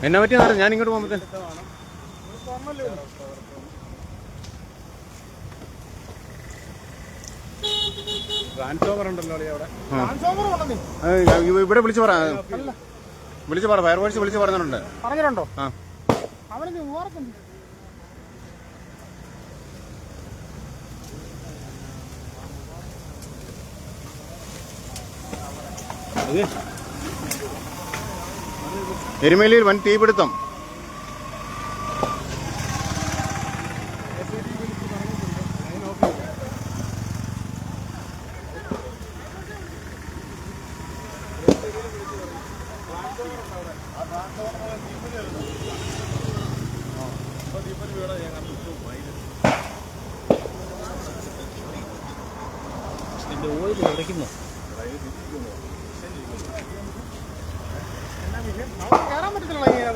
എന്നാ പറ്റിയെന്നറിയാം. ഞാൻ ഇങ്ങോട്ട് പോകുമ്പോഴത്തേന് ഇവിടെ വിളിച്ചു പറ, ഫയർഫോഴ്സ് വിളിച്ചു പറഞ്ഞിട്ടുണ്ടോ? ആ എരുമേലിയിൽ വൻ തീപിടുത്തം.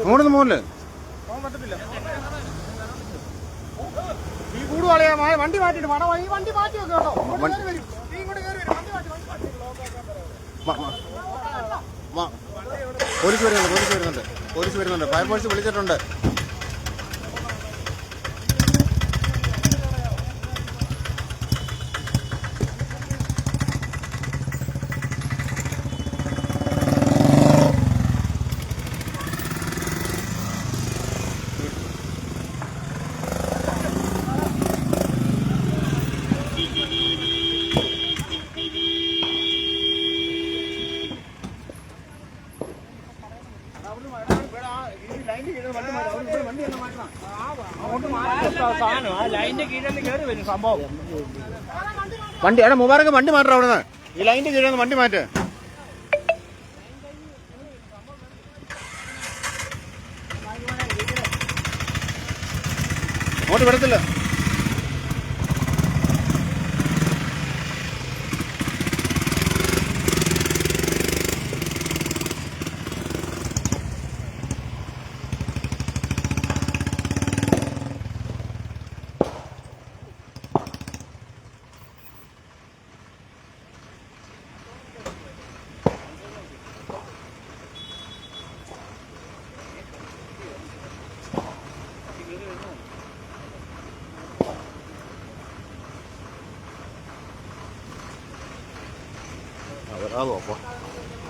അങ്ങോട്ടൊന്ന് പോകല്ലേ? വണ്ടി മാറ്റിട്ട് വണ്ടി മാറ്റി വെക്ക് കേട്ടോ. പോലീസ് വരുന്നുണ്ട്. ഫയർഫോഴ്സ് വിളിച്ചിട്ടുണ്ട്. വണ്ടി എടാ മുബാറക്ക് വണ്ടി മാറ്റാം. അവിടുന്ന് ഈ ലൈനിന്റെ കീഴിൽ വണ്ടി മാറ്റ്. അങ്ങോട്ട് വിടത്തില്ല.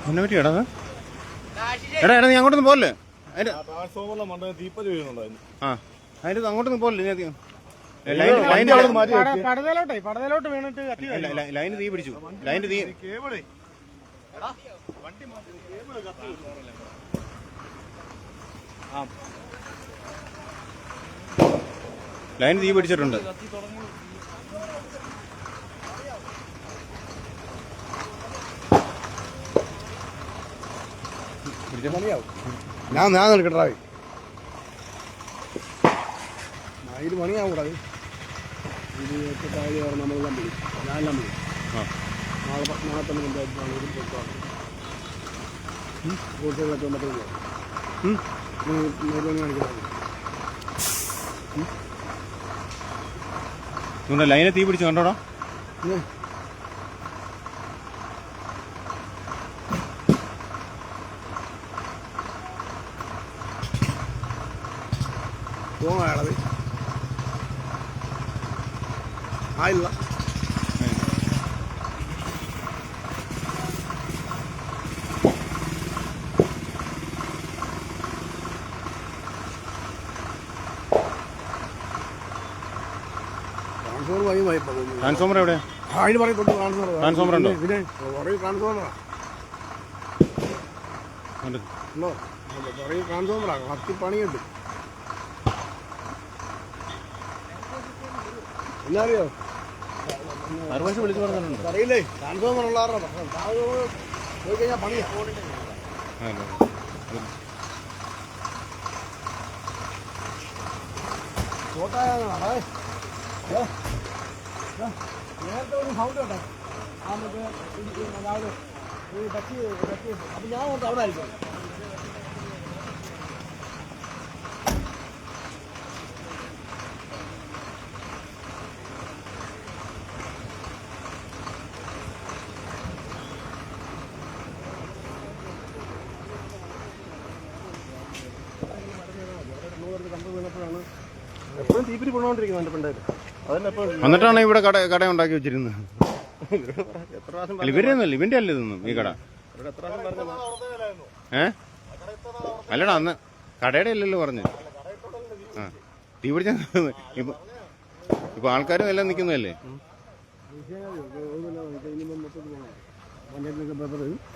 എന്നെ പറ്റി എടാ നീ അങ്ങോട്ടൊന്നും പോകല്ലേ? ആ അതിന്റെ അങ്ങോട്ടൊന്നും പോകല്ലേ? ലൈന് തീ പിടിച്ചു. ലൈന് തീ ലൈന് തീ പിടിച്ചിട്ടുണ്ട്. ഞാൻ നിൽക്കട്ടെ. 10 മണിയാവും കൂടാ. ഇത് നമ്മളെല്ലാം വിളിക്കും. ഞാനെല്ലാം വിളിക്കും. നാളെ തന്നെ പൂർത്തികളൊക്കെ മറ്റേ 100 മണി കാണിക്കണം. ലൈനെ തീ പിടിച്ചു കണ്ടോടാ. പോകാനുള്ളത് ആയില്ല. ട്രാൻസ്ഫോമർ എവിടെ? അതിന് പറയുന്നുണ്ട് ട്രാൻസ്ഫോമർ ഉണ്ടോ? പിന്നെ കുറേ ട്രാൻസ്ഫോമറാ. കുറേ ട്രാൻസ്ഫോമറാ. കത്തിപ്പണിയുണ്ട്. എന്നറിയോ? വിളിച്ചു പറഞ്ഞിട്ടുണ്ട്. അറിയില്ലേ? ട്രാൻസ്ഫോമർ ഉള്ളാറോ പോയി കഴിഞ്ഞാൽ പണിയാ. നേരത്തെ ഒരു സൗണ്ട് കേട്ടോ. അതായത് അപ്പം ഞാൻ അവിടെ ആയിരിക്കും. ജീപ്പിൽ കൊണ്ടുകൊണ്ടിരിക്കുന്നുണ്ട് പിണ്ടേര് അതന്നെ ഇപ്പൊ എന്നിട്ടാണ് ഇവിടെ കട ഉണ്ടാക്കി വെച്ചിരുന്നത്. എത്ര പ്രാവശ്യം ഇവരൊന്നുമല്ല, ഇവന്റെ അല്ല ഇതൊന്നും ഈ കട. എത്ര പ്രാവശ്യം പറഞ്ഞു അല്ലടാ അന്ന് കടയുടെ അല്ലല്ലോ പറഞ്ഞു. ആ തീ പിടിച്ച ഇപ്പൊ ആൾക്കാരും എല്ലാം നിൽക്കുന്നതല്ലേ.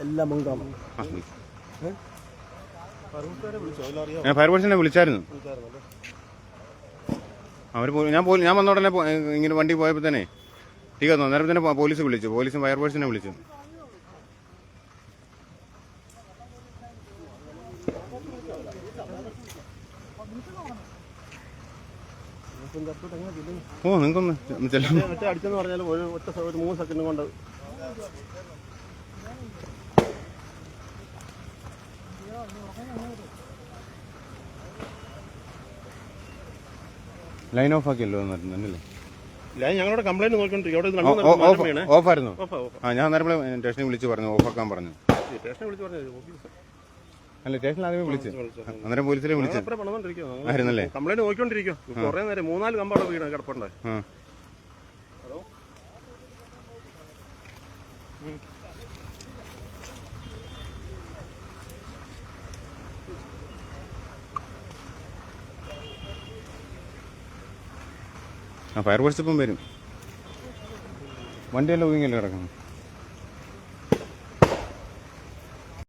എല്ലാം ഫയർഫോഴ്സിനെ വിളിച്ചായിരുന്നു അവർ. ഞാൻ വന്ന ഉടനെ ഇങ്ങനെ വണ്ടി പോയപ്പോൾ തന്നെ തീ കന്നു. അന്നേരം തന്നെ പോലീസും ഫയർഫോഴ്സിനെ വിളിച്ചു. ഓ നിങ്ങൾക്കൊന്ന് അടിച്ചെന്ന് പറഞ്ഞാൽ ഒരു 3 സെക്കൻഡ് കൊണ്ട് ലൈൻ ഓഫ് ആക്കിയല്ലോ എന്നല്ലേ. ഞങ്ങളുടെ കംപ്ലൈന്റ് നോക്കിക്കൊണ്ടിരിക്കും. ഓഫായിരുന്നു. ആ ഞാൻ അന്നേരം സ്റ്റേഷനിൽ വിളിച്ച് പറഞ്ഞു ഓഫാക്കാൻ പറഞ്ഞു. അല്ല സ്റ്റേഷനിൽ ആദ്യമേ വിളിച്ചു. അന്നേരം പോലീസിനെ വിളിച്ചു ആയിരുന്നല്ലേ. കംപ്ലൈന്റ് നോക്കിക്കൊണ്ടിരിക്കും. കുറെ നേരം 3-4 കമ്പാടെ വീട് കിടപ്പുണ്ട്. ഫയർഫോഴ്സ് ഇപ്പം വരും. വണ്ടിയെല്ലാം ഒതുങ്ങിയല്ലേ കിടക്കണം.